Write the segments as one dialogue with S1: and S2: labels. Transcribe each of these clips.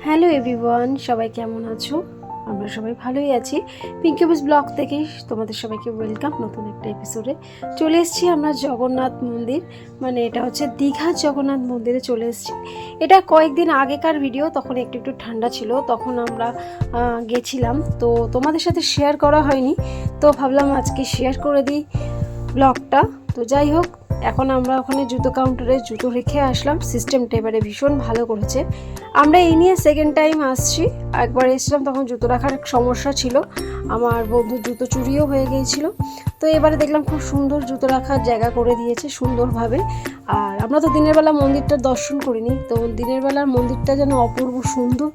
S1: Hello everyone, সবাই কেমন আছো? আমরা সবাই ভালোই আছি। পিঙ্কি বুস ব্লগ থেকে তোমাদের সবাইকে ওয়েলকাম। নতুন একটা এপিসোডে চলে এসেছি আমরা জগন্নাথ মন্দির, মানে এটা হচ্ছে দীঘার জগন্নাথ মন্দিরে চলে এসেছি। এটা কয়েকদিন আগেকার ভিডিও, তখন একটু একটু ঠান্ডা ছিল, তখন আমরা গেছিলাম। তো তোমাদের সাথে শেয়ার করা হয়নি, তো ভাবলাম আজকে শেয়ার করে দিই ব্লগটা। তো যাই হোক, এখন আমরা ওখানে জুতো কাউন্টারে জুতো রেখে আসলাম। সিস্টেমটা এবারে ভীষণ ভালো করেছে। আমরা এই নিয়ে সেকেন্ড টাইম আসছি। একবার এসেছিলাম তখন জুতো রাখার সমস্যা ছিল, আমার বন্ধুর জুতো চুরিও হয়ে গিয়েছিল। তো এবারে দেখলাম খুব সুন্দর জুতো রাখার জায়গা করে দিয়েছে সুন্দরভাবে। আর আমরা তো দিনের বেলা মন্দিরটা দর্শন করিনি, তো দিনের বেলার মন্দিরটা যেন অপূর্ব সুন্দর।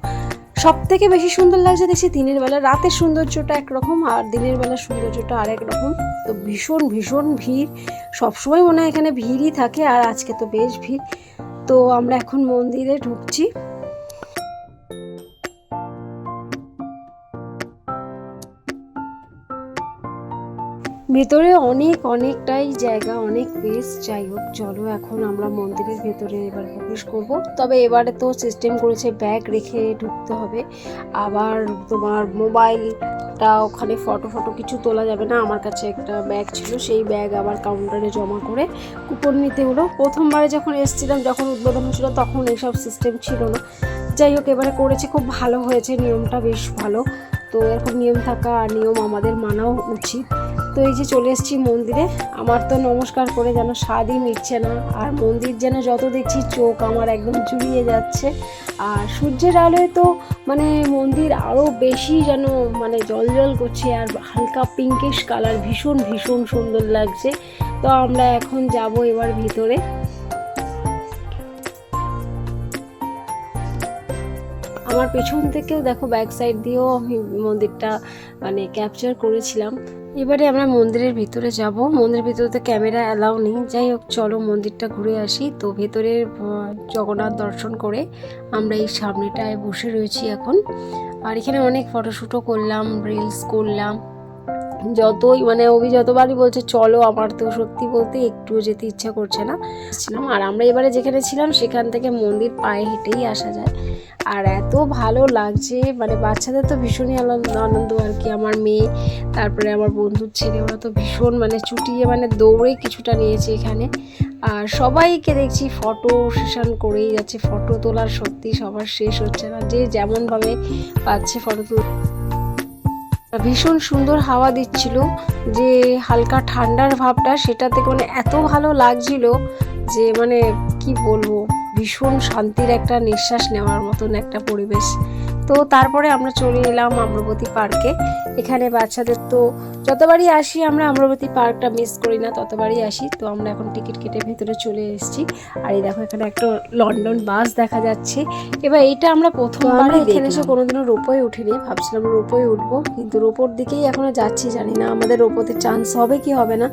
S1: সব থেকে বেশি সুন্দর লাগছে দেখছি দিনের বেলা। রাতের সৌন্দর্যটা একরকম আর দিনের বেলার সৌন্দর্যটা আরেক রকম। তো ভীষণ ভীষণ ভিড়, সবসময় মনে হয় এখানে ভিড়ই থাকে, আর আজকে তো বেশ ভিড়। তো আমরা এখন মন্দিরে ঢুকছি। ভেতরে অনেকটাই জায়গা, অনেক বেশ। যাই হোক, চলো এখন আমরা মন্দিরের ভেতরে এবার প্রবেশ করব। তবে এবারে তো সিস্টেম করেছে ব্যাগ রেখে ঢুকতে হবে। আবার তোমার মোবাইলটা ওখানে ফটো কিছু তোলা যাবে না। আমার কাছে একটা ব্যাগ ছিল, সেই ব্যাগ আবার কাউন্টারে জমা করে কুপন নিতে হলো। প্রথমবারে যখন এসেছিলাম, যখন উদ্বোধন ছিল, তখন এইসব সিস্টেম ছিল না। যাই হোক, এবারে করেছে, খুব ভালো হয়েছে, নিয়মটা বেশ ভালো। তো এরকম নিয়ম থাকা আর নিয়ম আমাদের মানাও উচিত। তো এই যে চলে এসেছি মন্দিরে। আমার তো নমস্কার করে যেন স্বাদই মিটছে না, আর মন্দির যেন যত দেখছি চোখ আমার একদম জুড়িয়ে যাচ্ছে। আর সূর্যের আলোয় তো মানে মন্দির আরও বেশি যেন মানে জল করছে, আর হালকা পিঙ্কিশ কালার, ভীষণ ভীষণ সুন্দর লাগছে। তো আমরা এখন যাব এবার ভিতরে। আমার পেছন থেকেও দেখো, ব্যাক সাইড দিয়েও আমি মন্দিরটা মানে ক্যাপচার করেছিলাম। এবারে আমরা মন্দিরের ভিতরে যাব। মন্দিরের ভিতরে তো ক্যামেরা অ্যালাউ নেই। যাই হোক, চলো মন্দিরটা ঘুরে আসি। তো ভেতরের জগন্নাথ দর্শন করে আমরা এই সামনেটায় বসে রয়েছি এখন। আর এখানে অনেক ফটোশ্যুটও করলাম, রিলস করলাম। যতই মানে অভি যতবারই বলছে চলো, আমার তো সত্যি বলতে একটুও যেতে ইচ্ছা করছে না। আর আমরা এবারে যেখানে ছিলাম সেখান থেকে মন্দির পায়ে হেঁটেই আসা যায়। আর এত ভালো লাগছে, মানে বাচ্চাদের তো ভীষণই আনন্দ আর কি। আমার মেয়ে, তারপরে আমার বন্ধুর ছেলে, ওরা তো ভীষণ মানে চুটিয়ে মানে দৌড়ে কিছুটা নিয়েছে এখানে। আর সবাইকে দেখছি ফটো সেশন করেই যাচ্ছে। ফটো তোলার সত্যি সবার শেষ হচ্ছে না, যে যেমনভাবে পাচ্ছে ফটো তুলতে। ভীষণ সুন্দর হাওয়া দিচ্ছিল, যে হালকা ঠান্ডার ভাবটা, সেটা থেকে মানে এত ভালো লাগছিল যে মানে কি বলবো, ভীষণ শান্তির একটা নিঃশ্বাস নেওয়ার মতন একটা পরিবেশ। তো তারপরে আমরা চলে এলাম আম্রবতী পার্কে। এখানে বাচ্চাদের তো যতবারই আসি আমরা, আম্রবতী পার্কটা মিস করি না, ততবারই আসি। তো আমরা এখন টিকিট কেটে ভেতরে চলে এসেছি। আর এই দেখো, এখানে একটা লন্ডন বাস দেখা যাচ্ছে। এবার এইটা আমরা প্রথমবার এখানে এসে কোনোদিনও রোপওয়ে উঠিনি। ভাবছিলাম রোপওয়ে উঠবো, কিন্তু রোপোর দিকেই এখনো যাচ্ছি। জানি না আমাদের রোপোতে চান্স হবে কি হবে না,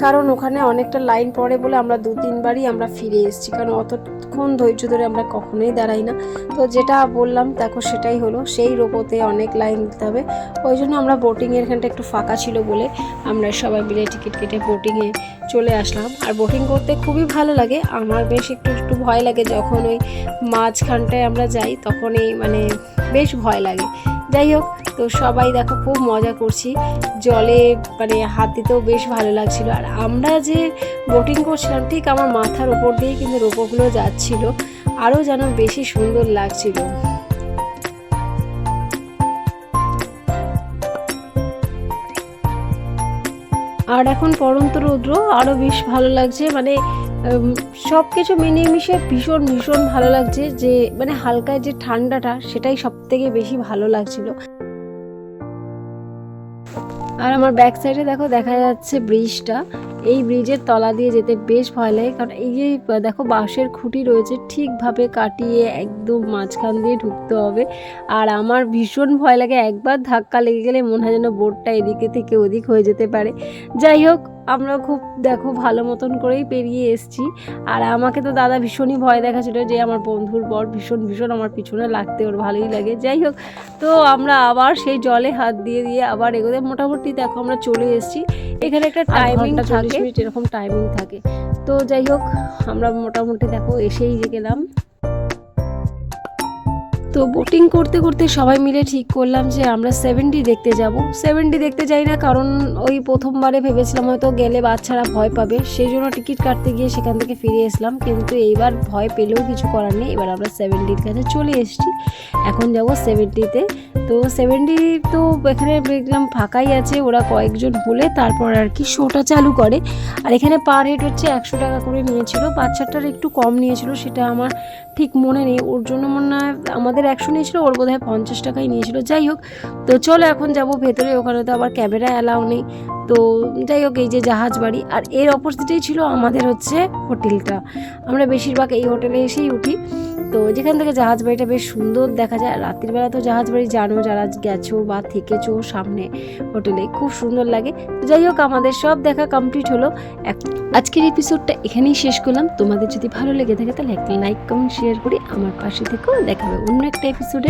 S1: কারণ ওখানে অনেকটা লাইন পড়ে বলে আমরা 2-3বারই আমরা ফিরে এসেছি, কারণ অতক্ষণ ধৈর্য ধরে আমরা কখনোই দাঁড়াই না। তো যেটা বললাম দেখো, সেটাই হলো, সেই রোপোতে অনেক লাইন দিতে হবে। ওই জন্য আমরা বোটিংয়ের এখানটা একটু ফাঁকা ছিল বলে আমরা সবাই মিলে টিকিট কেটে বোটিংয়ে চলে আসলাম। আর বোটিং করতে খুবই ভালো লাগে। আমার বেশ একটু ভয় লাগে যখন ওই মাঝখানটায় আমরা যাই, তখনই মানে বেশ ভয় লাগে। যাই হোক, তো সবাই দেখো খুব মজা করছি জলে, মানে হাত দিতেও বেশ ভালো লাগছিল। আর আমরা যে বোটিং করছিলাম, ঠিক আমার মাথার উপর দিয়ে কিন্তু রোপোগুলো যাচ্ছিল, আরও যেন বেশি সুন্দর লাগছিল। আর এখন পড়ন্ত রৌদ্র, আরও বেশ ভালো লাগছে। মানে সব কিছু মিলিয়ে মিশে ভীষণ ভীষণ ভালো লাগছে, যে মানে হালকা যে ঠান্ডাটা, সেটাই সব থেকে বেশি ভালো লাগছিল। আর আমার ব্যাক সাইডে দেখো দেখা যাচ্ছে ব্রিজটা। এই ব্রিজের তলা দিয়ে যেতে বেশ ভয় লাগে, কারণ এই যে দেখো বাঁশের খুঁটি রয়েছে, ঠিকভাবে কাটিয়ে একদম মাঝখান দিয়ে ঢুকতে হবে। আর আমার ভীষণ ভয় লাগে, একবার ধাক্কা লেগে গেলে মনে হয় যেন বোটটা এদিকে থেকে ওদিক হয়ে যেতে পারে। যাই হোক, আমরা খুব দেখো ভালো মতন করেই পেরিয়ে এসেছি। আর আমাকে তো দাদা ভীষণই ভয় দেখাচ্ছিল, যে আমার বন্ধুর বর ভীষণ ভীষণ আমার পিছনে লাগতে ওর ভালোই লাগে। যাই হোক, তো আমরা আবার সেই জলে হাত দিয়ে আবার এগোতে, মোটামুটি দেখো আমরা চলে এসেছি। এখানে একটা টাইমিং থাকে, এরকম টাইমিং থাকে। তো যাই হোক, আমরা মোটামুটি দেখো এসেই যে গেলাম। তো তো বোটিং করতে করতে সবাই মিলে ঠিক করলাম যে আমরা 7D দেখতে যাব। 7D দেখতে যাই না, কারণ ওই প্রথমবারে ভেবেছিলাম হয়তো গেলে বাচ্চারা ভয় পাবে, সেই জন্য টিকিট কাটতে গিয়ে সেখান থেকে ফিরে এসলাম। কিন্তু এইবার ভয় পেলেও কিছু করার নেই, এবার আমরা 7Dর কাছে চলে এসেছি। এখন যাব 7Dতে। তো 7D তো এখানে দেখলাম ফাঁকাই আছে, ওরা কয়েকজন হলে তারপর আর কি শোটা চালু করে। আর এখানে পার হেড হচ্ছে 100 টাকা করে নিয়েছিল, বাচ্চাটার একটু কম নিয়েছিল, সেটা আমার ঠিক মনে নেই। ওর জন্য মনে হয় আমাদের 100 নিয়েছিল, ওর বোধ হয় 50 টাকাই নিয়েছিল। যাই হোক, তো চলো এখন যাব ভেতরে, ওখানে তো আবার ক্যামেরা অ্যালাউ নেই। তো যাই হোক, এই যে জাহাজ বাড়ি, আর এর অপোজিটেই ছিল আমাদের হচ্ছে হোটেলটা। আমরা বেশিরভাগ এই হোটেলে এসেই উঠি। তো যেখান থেকে জাহাজ বাড়িটা বেশ সুন্দর দেখা যায়। রাত্রির বেলা তো জাহাজ বাড়ি জানো, যারা গেছো বা থেকেছো সামনে হোটেলে, খুব সুন্দর লাগে। যাই হোক, আমাদের সব দেখা কমপ্লিট হলো। আজকের এপিসোডটা এখানেই শেষ করলাম। তোমাদের যদি ভালো লেগে থাকে তাহলে একটা লাইক কমেন্ট শেয়ার করে আমার পাশে থেকেও, দেখা হবে অন্য একটা এপিসোডে।